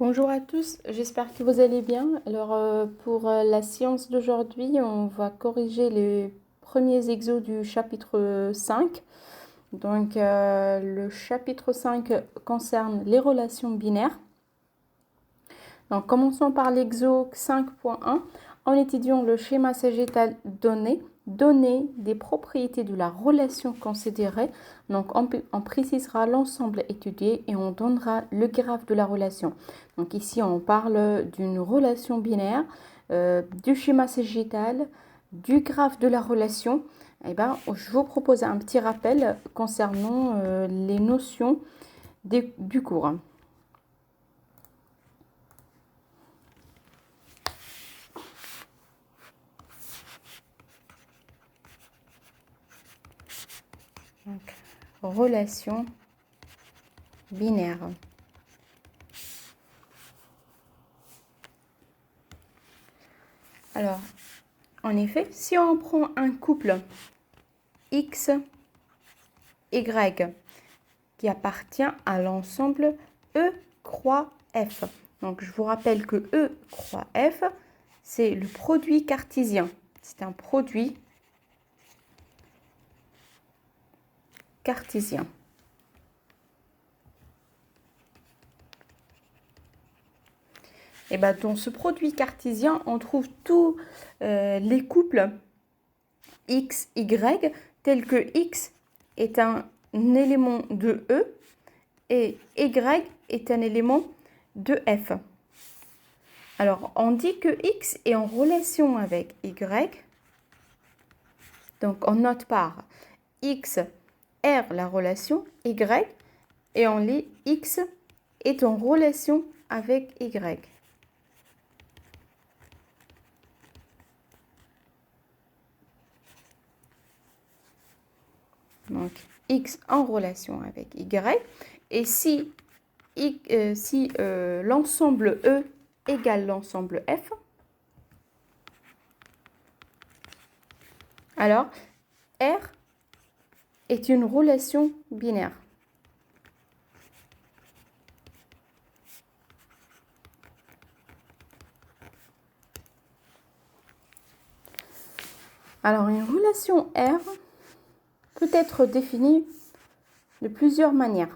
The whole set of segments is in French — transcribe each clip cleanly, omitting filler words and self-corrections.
Bonjour à tous, j'espère que vous allez bien. Pour la séance d'aujourd'hui, on va corriger les premiers exos du chapitre 5. Le chapitre 5 concerne les relations binaires. Donc, commençons par l'exo 5.1. En étudiant le schéma sagittal donné des propriétés de la relation considérée. Donc, on précisera l'ensemble étudié et on donnera le graphe de la relation. Donc, ici, on parle d'une relation binaire, du schéma sagittal, du graphe de la relation. Je vous propose un petit rappel concernant les notions du cours. Donc, relation binaire. Alors, en effet, si on prend un couple X, Y qui appartient à l'ensemble E croix F. Donc, je vous rappelle que E croix F, c'est le produit cartésien. C'est un produit cartésien. Et dans ce produit cartésien, on trouve tous les couples X, Y, tels que X est un élément de E et Y est un élément de F. Alors, on dit que X est en relation avec Y. Donc, on note par X, R la relation, Y, et on lit X est en relation avec Y. Donc, X en relation avec Y. Et si l'ensemble E égale l'ensemble F, alors R est une relation binaire. Alors, une relation R peut être définie de plusieurs manières.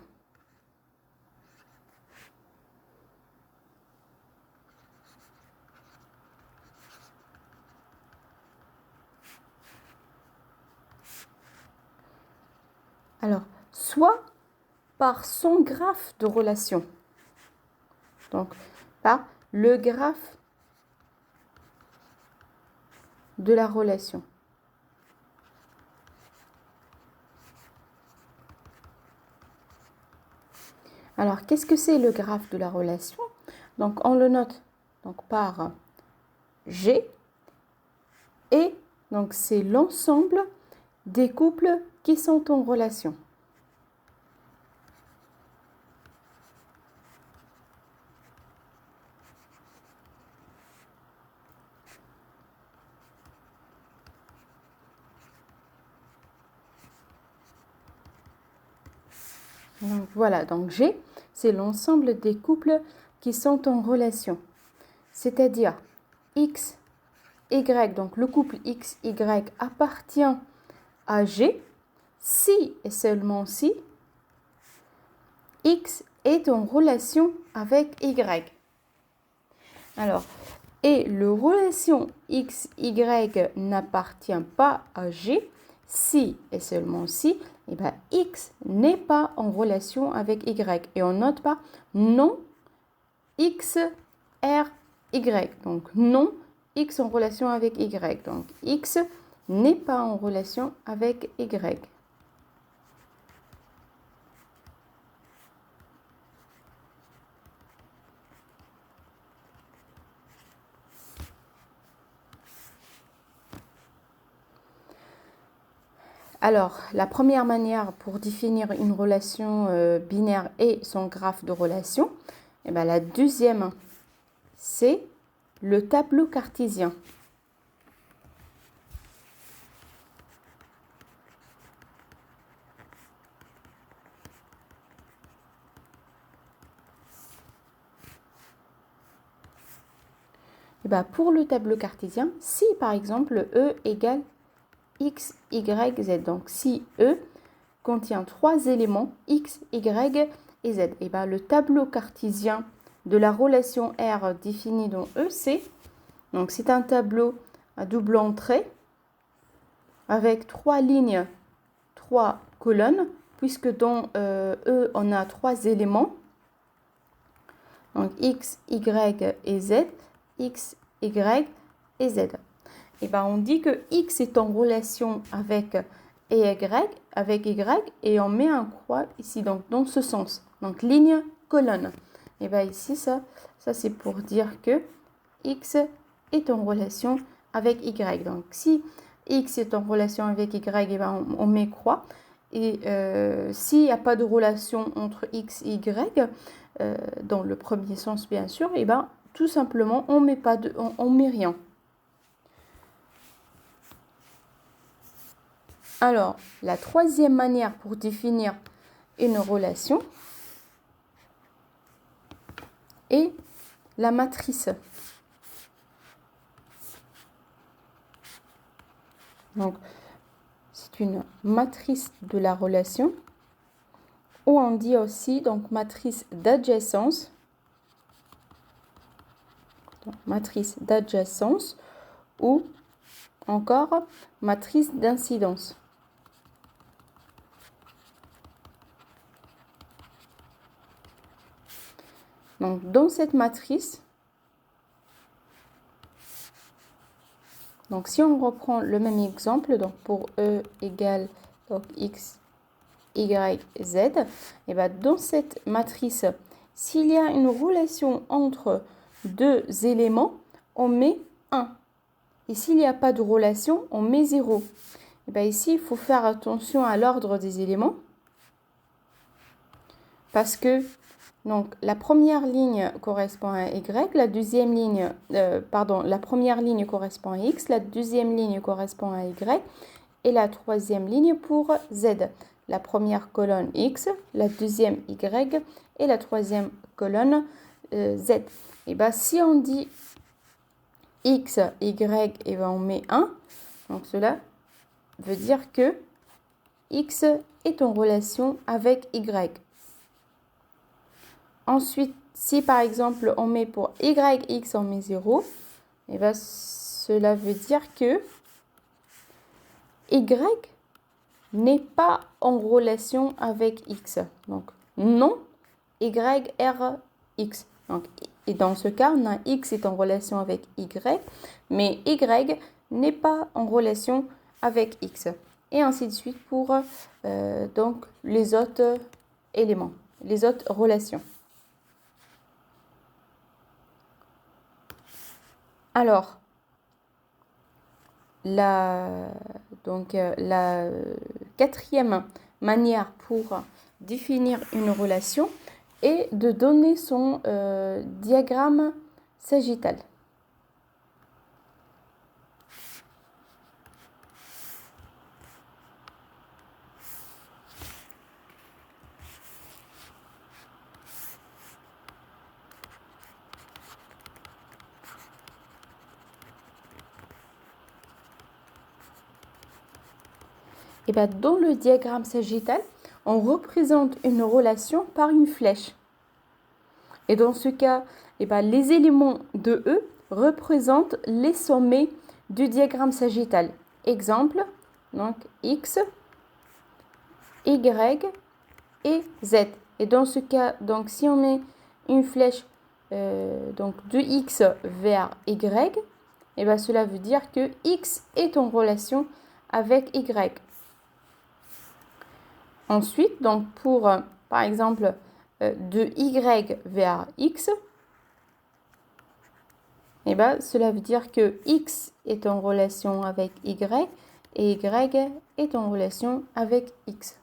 Alors, soit par son graphe de relation. Donc, par le graphe de la relation. Alors, qu'est-ce que c'est le graphe de la relation? Donc, on le note par G. Et donc, c'est l'ensemble des couples qui sont en relation. Donc, voilà, donc G, c'est l'ensemble des couples qui sont en relation. C'est-à-dire X, Y, donc le couple X, Y appartient à G si et seulement si X est en relation avec Y. Alors, et le relation X, Y n'appartient pas à G si et seulement si X n'est pas en relation avec Y. Et on note pas non X, R, Y. Donc non X en relation avec Y. Donc X n'est pas en relation avec Y. Alors, la première manière pour définir une relation binaire et son graphe de relation, la deuxième, c'est le tableau cartésien. Et ben, pour le tableau cartésien, si par exemple E égale X, Y, Z, donc si E contient 3 éléments, X, Y et Z, et ben, le tableau cartésien de la relation R définie dans E, c'est un tableau à double entrée avec 3 lignes, 3 colonnes, puisque dans E, on a 3 éléments. Donc X, Y et Z, X, Y et Z. Et ben on dit que X est en relation avec Y, et on met un croix ici, donc dans ce sens. Donc ligne, colonne. Et ben ici, ça c'est pour dire que X est en relation avec Y. Donc si X est en relation avec Y, et ben on met croix. Et s'il n'y a pas de relation entre X et Y, dans le premier sens bien sûr, et ben tout simplement on met rien. Alors la troisième manière pour définir une relation est la matrice. Donc c'est une matrice de la relation, ou on dit aussi donc matrice d'adjacence. Matrice d'adjacence ou encore matrice d'incidence. Donc dans cette matrice, donc si on reprend le même exemple, donc pour E égale donc X, Y, Z, et bien dans cette matrice, s'il y a une relation entre deux éléments, on met 1. Et s'il n'y a pas de relation, on met 0. Et bien ici, il faut faire attention à l'ordre des éléments. Parce que donc, la première ligne correspond à Y, la deuxième ligne, la première ligne correspond à X, la deuxième ligne correspond à Y, et la troisième ligne pour Z. La première colonne X, la deuxième Y, et la troisième colonne Z. Et bien, si on dit X, Y, et ben on met 1, donc cela veut dire que X est en relation avec Y. Ensuite, si par exemple on met pour YX, on met 0, et bien cela veut dire que Y n'est pas en relation avec X. Donc non YRX. Donc, et dans ce cas, on a X est en relation avec Y, mais Y n'est pas en relation avec X. Et ainsi de suite pour donc les autres éléments, les autres relations. Alors, la quatrième manière pour définir une relation est de donner son diagramme sagittal. Et bien, dans le diagramme sagittal, on représente une relation par une flèche. Et dans ce cas, et bien, les éléments de E représentent les sommets du diagramme sagittal. Exemple, donc X, Y et Z. Et dans ce cas, donc si on met une flèche donc de X vers Y, et bien, cela veut dire que X est en relation avec Y. Ensuite, donc pour, par exemple, de Y vers X, et ben, cela veut dire que X est en relation avec Y et Y est en relation avec X.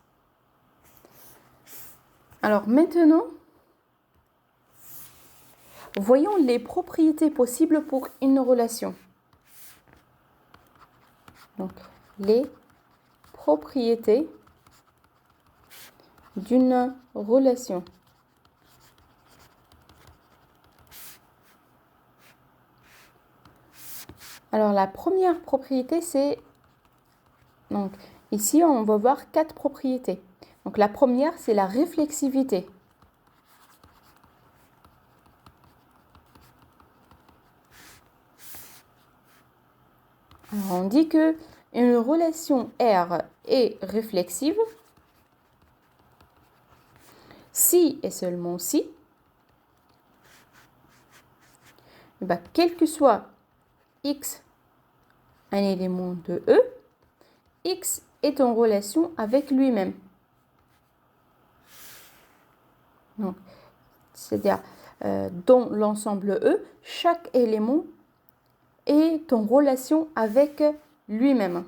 Alors maintenant, voyons les propriétés possibles pour une relation. Donc, les propriétés d'une relation. Alors, la première propriété, c'est... Donc, ici, on va voir 4 propriétés. Donc, la première, c'est la réflexivité. Alors, on dit que une relation R est réflexive si et seulement si, quel que soit X un élément de E, X est en relation avec lui-même. C'est-à-dire, dans l'ensemble E, chaque élément est en relation avec lui-même.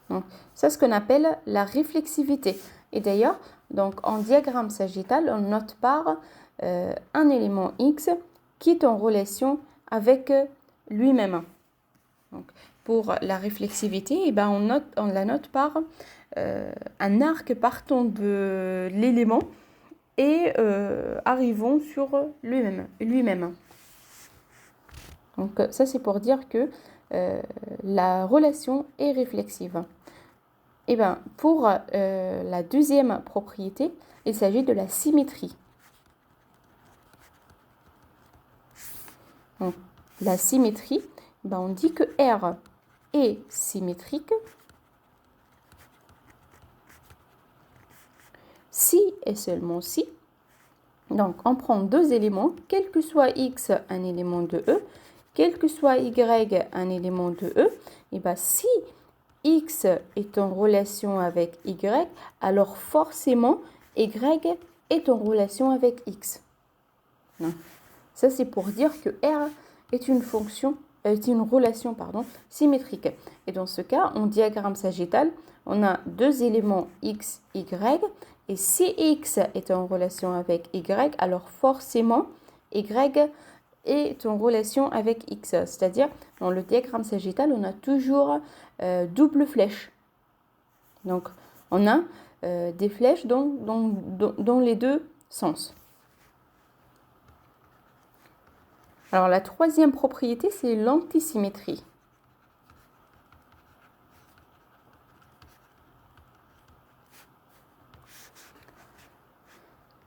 Donc, c'est ce qu'on appelle la réflexivité. Et d'ailleurs, donc, en diagramme sagittal, on note par un élément X qui est en relation avec lui-même. Donc, pour la réflexivité, on la note par un arc partant de l'élément et arrivant sur lui-même. Donc, ça, c'est pour dire que la relation est réflexive. Et pour la deuxième propriété, il s'agit de la symétrie. Donc, la symétrie, on dit que R est symétrique si et seulement si. Donc, on prend deux éléments, quel que soit X un élément de E, quel que soit Y un élément de E, et si X est en relation avec Y, alors forcément Y est en relation avec X. Non. Ça, c'est pour dire que R est une relation symétrique. Et dans ce cas, en diagramme sagittal, on a deux éléments X, Y. Et si X est en relation avec Y, alors forcément, Y est en relation avec X. C'est-à-dire, dans le diagramme sagittal, on a toujours double flèche. Donc, on a des flèches dans les deux sens. Alors, la troisième propriété, c'est l'antisymétrie.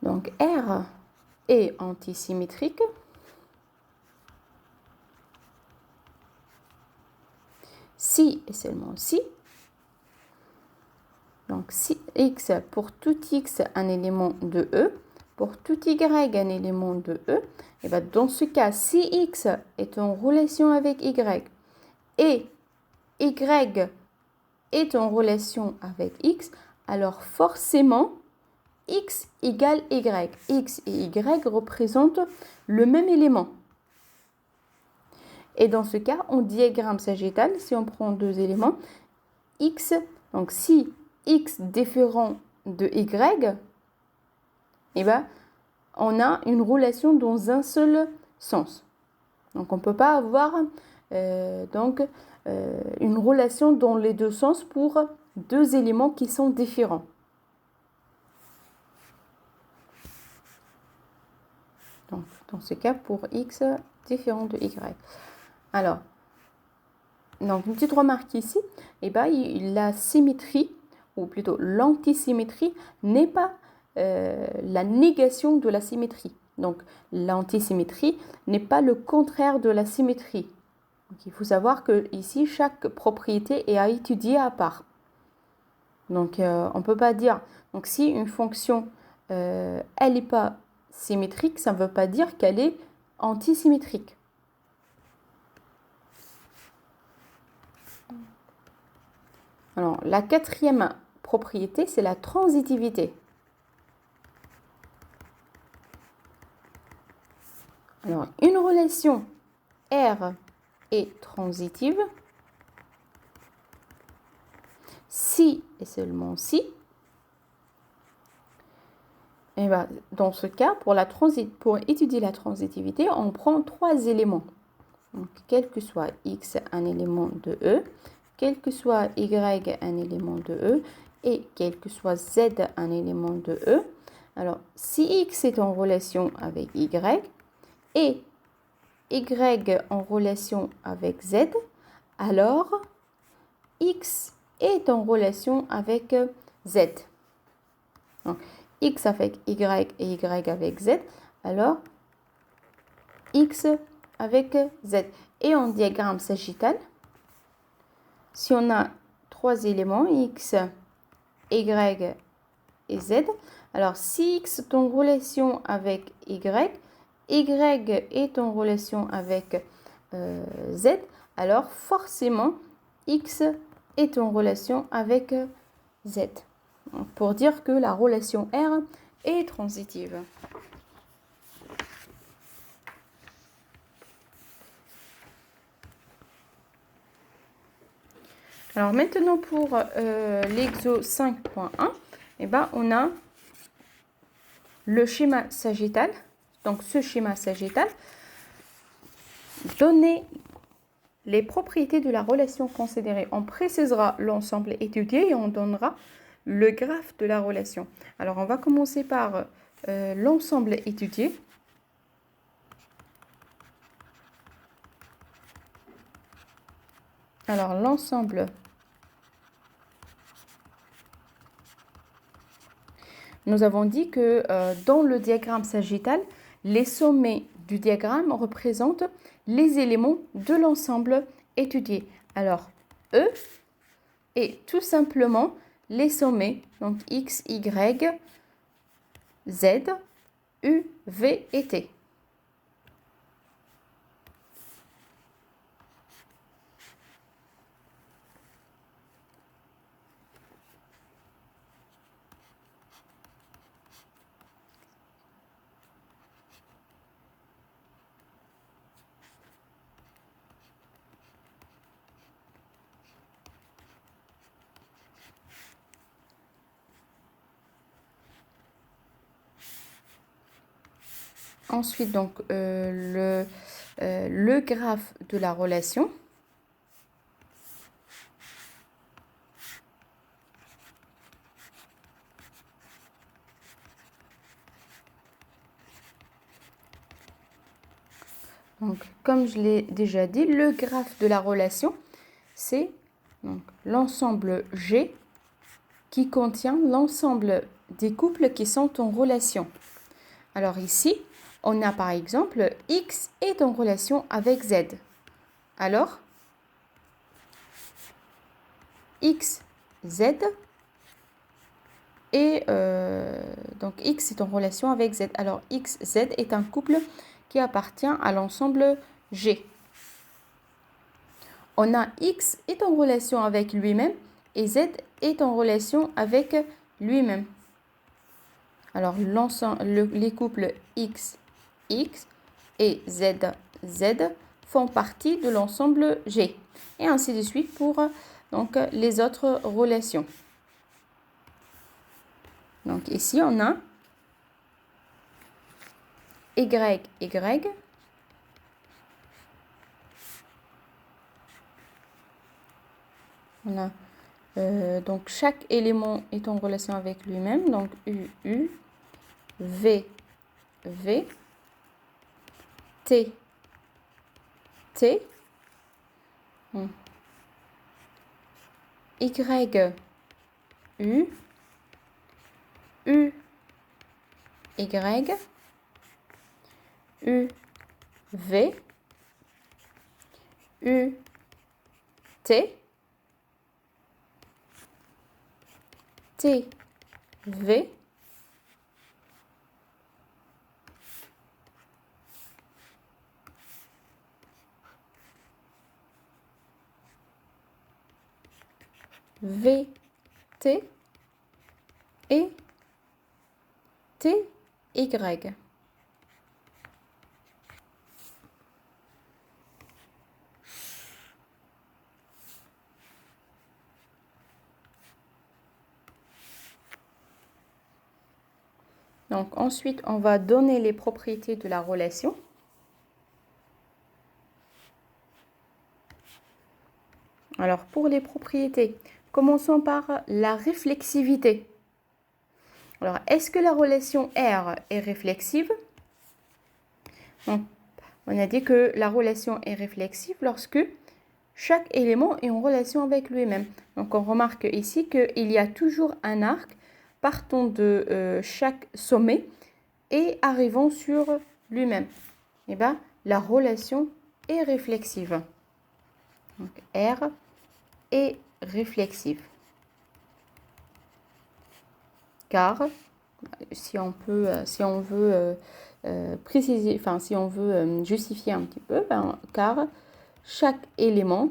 Donc, R est antisymétrique si et seulement si. Donc, si X, pour tout X, un élément de E, pour tout Y, un élément de E, et dans ce cas, si X est en relation avec Y et Y est en relation avec X, alors forcément, X égale Y. X et Y représentent le même élément. Et dans ce cas, en diagramme sagittal, si on prend deux éléments, X, donc si X différent de Y, on a une relation dans un seul sens. Donc on ne peut pas avoir une relation dans les deux sens pour deux éléments qui sont différents. Donc, dans ce cas, pour X différent de Y. Alors, donc une petite remarque ici, la symétrie, ou plutôt l'antisymétrie, n'est pas la négation de la symétrie. Donc, l'antisymétrie n'est pas le contraire de la symétrie. Donc, il faut savoir que ici, chaque propriété est à étudier à part. Donc, on ne peut pas dire, donc si une fonction, elle n'est pas symétrique, ça ne veut pas dire qu'elle est antisymétrique. Alors, la quatrième propriété, c'est la transitivité. Alors, une relation R est transitive si et seulement si. Et dans ce cas, pour étudier la transitivité, on prend trois éléments. Donc, quel que soit X un élément de E, quel que soit Y un élément de E, et quel que soit Z un élément de E. Alors, si X est en relation avec Y, et Y en relation avec Z, alors X est en relation avec Z. Donc, X avec Y et Y avec Z, alors X avec Z. Et en diagramme sagittal, si on a trois éléments, X, Y et Z, alors si X est en relation avec Y, Y est en relation avec Z, alors forcément X est en relation avec Z. Pour dire que la relation R est transitive. Alors maintenant pour l'exo 5.1, eh ben, on a le schéma sagittal. Donc ce schéma sagittal, donner les propriétés de la relation considérée. On précisera l'ensemble étudié et on donnera le graphe de la relation. Alors on va commencer par l'ensemble étudié. Alors l'ensemble, nous avons dit que dans le diagramme sagittal, les sommets du diagramme représentent les éléments de l'ensemble étudié. Alors E est tout simplement les sommets, donc X, Y, Z, U, V et T. Ensuite, donc, le graphe de la relation. Donc, comme je l'ai déjà dit, le graphe de la relation, c'est l'ensemble G qui contient l'ensemble des couples qui sont en relation. Alors ici, on a par exemple X est en relation avec Z. Alors, X, Z, et donc X est en relation avec Z. Alors X, Z est un couple qui appartient à l'ensemble G. On a X est en relation avec lui-même et Z est en relation avec lui-même. Alors les couples X, X et Z, Z font partie de l'ensemble G. Et ainsi de suite pour donc, les autres relations. Donc ici on a Y, Y. On a donc chaque élément est en relation avec lui-même. Donc U, U, V, V, T, T, Y, U, U, Y, U, V, U, T, T, V, V, T et T, Y. Donc ensuite, on va donner les propriétés de la relation. Alors pour les propriétés, commençons par la réflexivité. Alors, est-ce que la relation R est réflexive? Donc, On a dit que la relation est réflexive lorsque chaque élément est en relation avec lui-même. Donc, on remarque ici qu'il y a toujours un arc partant de chaque sommet et arrivant sur lui-même. Et bien, la relation est réflexive. Donc, R est réflexive. Car, si on veut préciser, enfin, si on veut justifier un petit peu, car chaque élément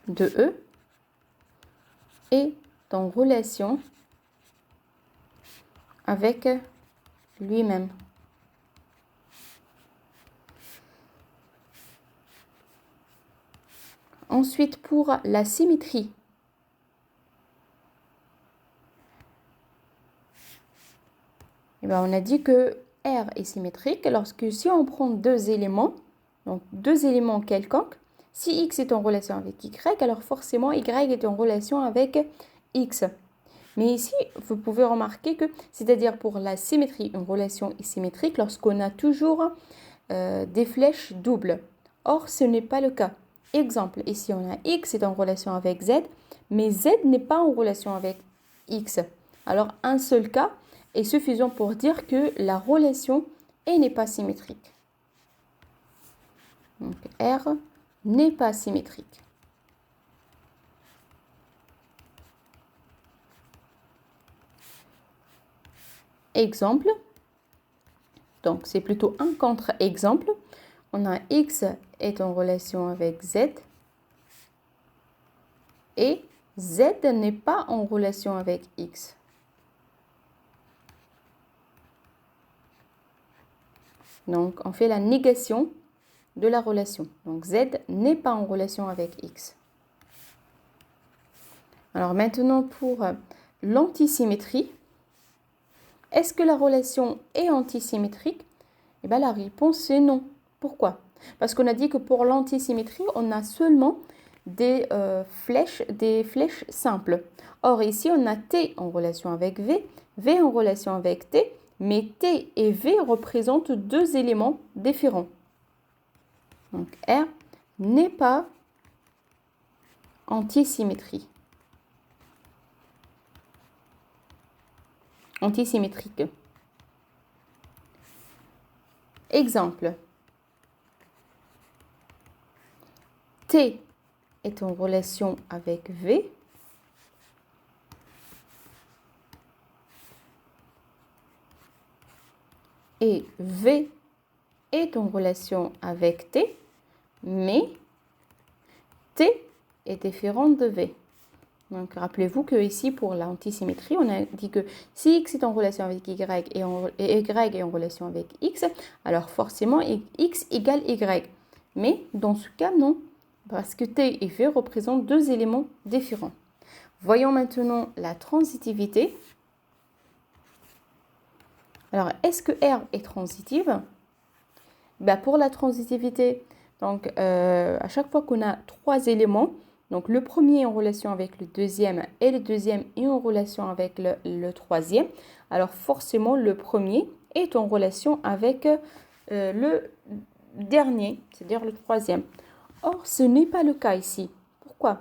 de E est en relation avec lui-même. Ensuite, pour la symétrie, on a dit que R est symétrique lorsque si on prend deux éléments, donc deux éléments quelconques, si X est en relation avec Y, alors forcément Y est en relation avec X. Mais ici, vous pouvez remarquer que, c'est-à-dire pour la symétrie, une relation est symétrique lorsqu'on a toujours des flèches doubles. Or, ce n'est pas le cas. Exemple, ici on a X est en relation avec Z, mais Z n'est pas en relation avec X. Alors, un seul cas est suffisant pour dire que la relation n'est pas symétrique. Donc, R n'est pas symétrique. Exemple, donc c'est plutôt un contre-exemple. On a X est en relation avec Z et Z n'est pas en relation avec X. Donc, on fait la négation de la relation. Donc, Z n'est pas en relation avec X. Alors, maintenant, pour l'antisymétrie, est-ce que la relation est antisymétrique? Eh bien, la réponse est non. Pourquoi? Parce qu'on a dit que pour l'antisymétrie, on a seulement des flèches simples. Or, ici, on a T en relation avec V, V en relation avec T, mais T et V représentent deux éléments différents. Donc, R n'est pas antisymétrique. Exemple. T est en relation avec V. Et V est en relation avec T, mais T est différent de V. Donc, rappelez-vous que ici, pour l'antisymétrie, on a dit que si X est en relation avec Y et Y est en relation avec X, alors forcément, X égale Y. Mais dans ce cas, non, parce que T et V représentent deux éléments différents. Voyons maintenant la transitivité. Alors, est-ce que R est transitive? Pour la transitivité, donc, à chaque fois qu'on a trois éléments, donc le premier est en relation avec le deuxième et le deuxième est en relation avec le troisième, alors forcément le premier est en relation avec le dernier, c'est-à-dire le troisième. Or, ce n'est pas le cas ici. Pourquoi?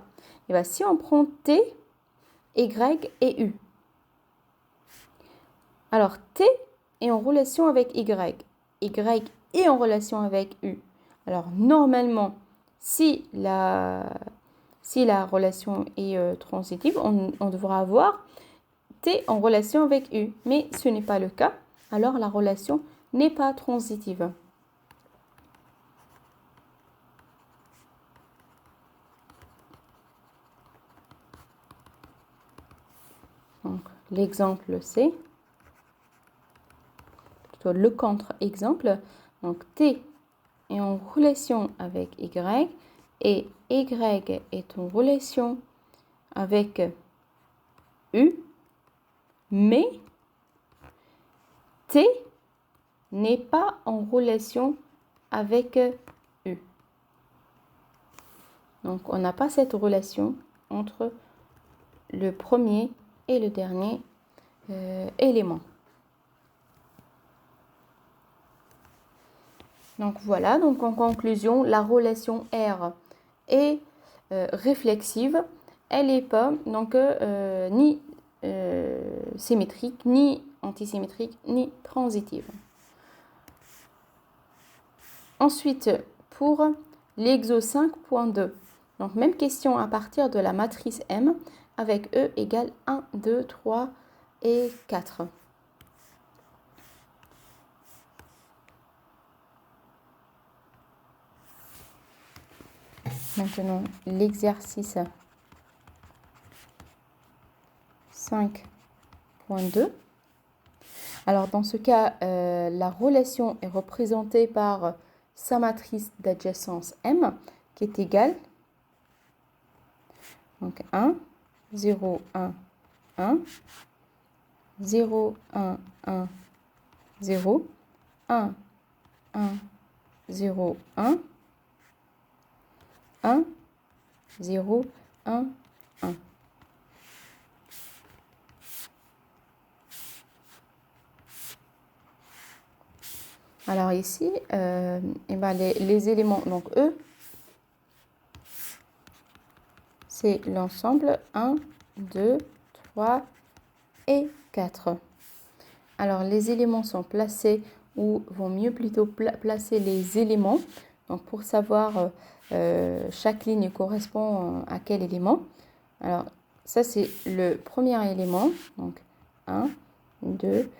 Si on prend T, Y et U. Alors, T est en relation avec Y. Y est en relation avec U. Alors, normalement, si la relation est transitive, on devra avoir T en relation avec U. Mais ce n'est pas le cas. Alors, la relation n'est pas transitive. Donc, l'exemple c'est, plutôt le contre-exemple. Donc, T est en relation avec Y et Y est en relation avec U, mais T n'est pas en relation avec U. Donc, on n'a pas cette relation entre le premier et le dernier élément. Donc voilà, donc en conclusion, la relation R est réflexive. Elle n'est pas donc ni symétrique, ni antisymétrique, ni transitive. Ensuite, pour l'exo 5.2, donc même question à partir de la matrice M avec E égale 1, 2, 3 et 4. Maintenant, l'exercice 5.2. Alors, dans ce cas, la relation est représentée par sa matrice d'adjacence M qui est égale donc 1, 0, 1, 1, 0, 1, 1, 0, 1, 1, 0, 1, 1, 0, 1, 1. Alors ici, les éléments, donc E, c'est l'ensemble 1, 2, 3 et 4. Alors les éléments sont placés, ou vont mieux plutôt placer les éléments. Donc pour savoir chaque ligne correspond à quel élément. Alors ça c'est le premier élément, donc 1, 2,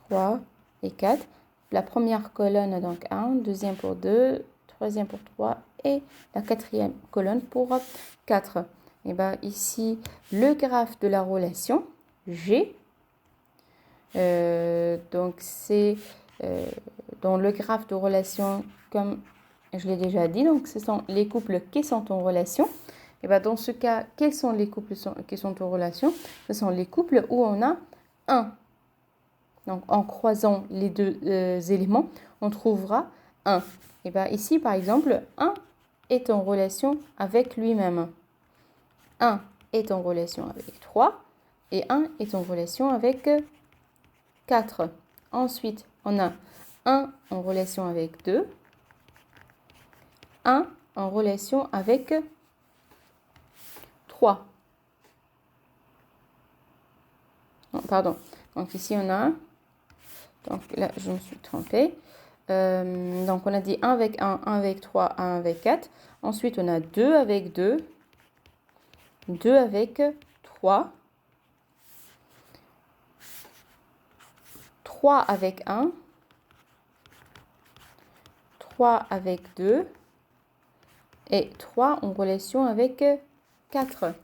3 et 4. La première colonne, donc 1, deuxième pour 2, troisième pour 3 et la quatrième colonne pour 4. Et bien ici, le graphe de la relation G, donc c'est dans le graphe de relation, comme je l'ai déjà dit, donc ce sont les couples qui sont en relation. Et bien dans ce cas, quels sont les couples qui sont en relation? Ce sont les couples où on a 1. Donc, en croisant les deux éléments, on trouvera 1. Et bien ici, par exemple, 1 est en relation avec lui-même. 1 est en relation avec 3 et 1 est en relation avec 4. Ensuite, on a 1 en relation avec 2, 1 en relation avec 3. Non, pardon. Donc ici, on a 1. Donc là, je me suis trompée. Donc on a dit 1 avec 1, 1 avec 3, 1 avec 4. Ensuite, on a 2 avec 2, 2 avec 3, 3 avec 1, 3 avec 2 et 3 en relation avec 4.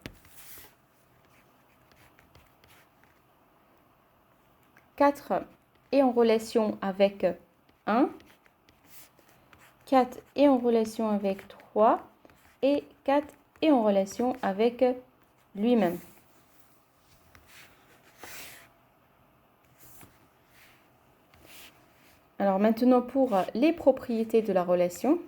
4 est en relation avec 1, 4 est en relation avec 3 et 4 est en relation avec lui-même. Alors maintenant pour les propriétés de la relation.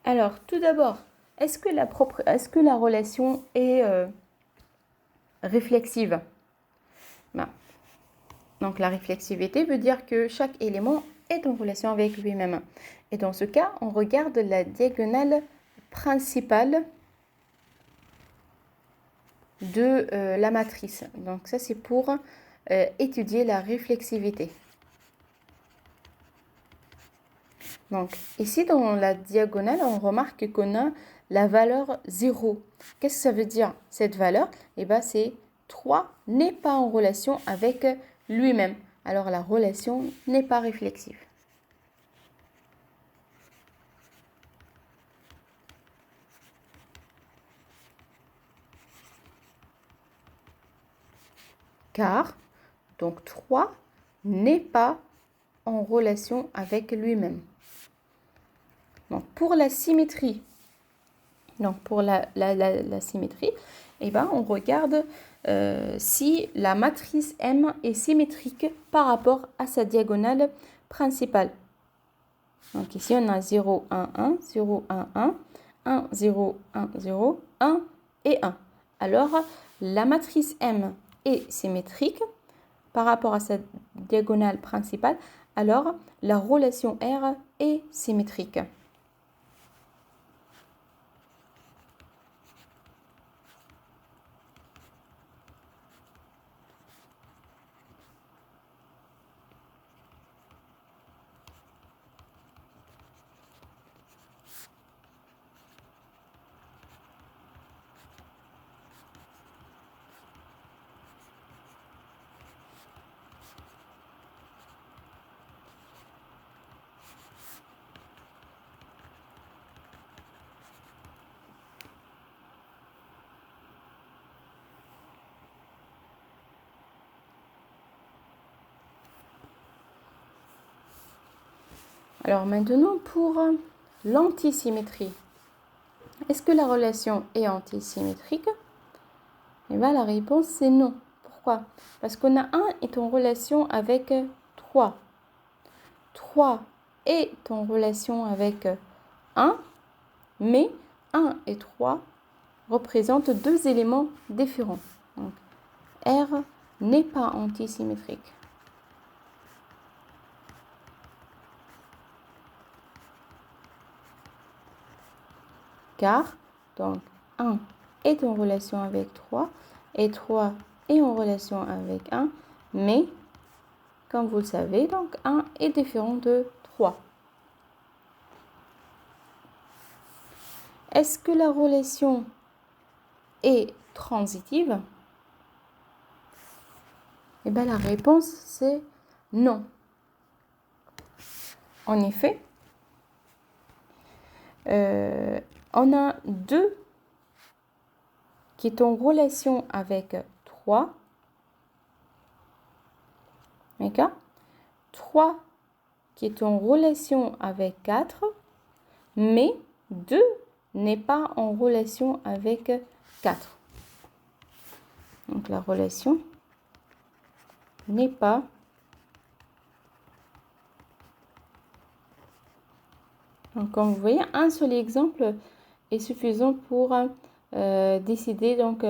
Alors tout d'abord, est-ce que la relation est réflexive? Ben, donc la réflexivité veut dire que chaque élément est en relation avec lui-même. Et dans ce cas, on regarde la diagonale principale de la matrice. Donc ça, c'est pour étudier la réflexivité. Donc ici, dans la diagonale, on remarque qu'on a la valeur 0. Qu'est-ce que ça veut dire, cette valeur? Eh bien, c'est 3 n'est pas en relation avec lui-même. Alors, la relation n'est pas réflexive. Car, donc 3 n'est pas en relation avec lui-même. Donc, pour la symétrie, symétrie, eh ben, on regarde si la matrice M est symétrique par rapport à sa diagonale principale. Donc ici, on a 0, 1, 1, 0, 1, 1, 1, 0, 1, 0, 1 et 1. Alors, la matrice M est symétrique par rapport à sa diagonale principale. Alors, la relation R est symétrique. Alors maintenant, pour l'antisymétrie. Est-ce que la relation est antisymétrique? Eh bien, la réponse, c'est non. Pourquoi? Parce qu'on a 1 est en relation avec 3. 3 est en relation avec 1, mais 1 et 3 représentent deux éléments différents. Donc, R n'est pas antisymétrique. Car, donc, 1 est en relation avec 3 et 3 est en relation avec 1, mais, comme vous le savez, donc 1 est différent de 3. Est-ce que la relation est transitive? Eh bien, la réponse, c'est non. En effet, on a 2 qui est en relation avec 3. D'accord? 3 qui est en relation avec 4, mais 2 n'est pas en relation avec 4. Donc la relation n'est pas donc comme vous voyez, un seul exemple est suffisant pour décider. Donc,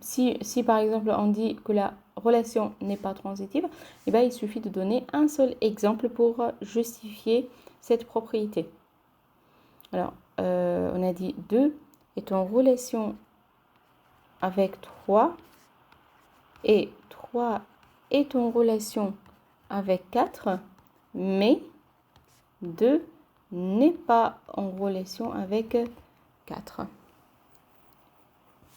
si par exemple on dit que la relation n'est pas transitive, eh bien, il suffit de donner un seul exemple pour justifier cette propriété. Alors, on a dit 2 est en relation avec 3 et 3 est en relation avec 4, mais 2 n'est pas en relation avec 4.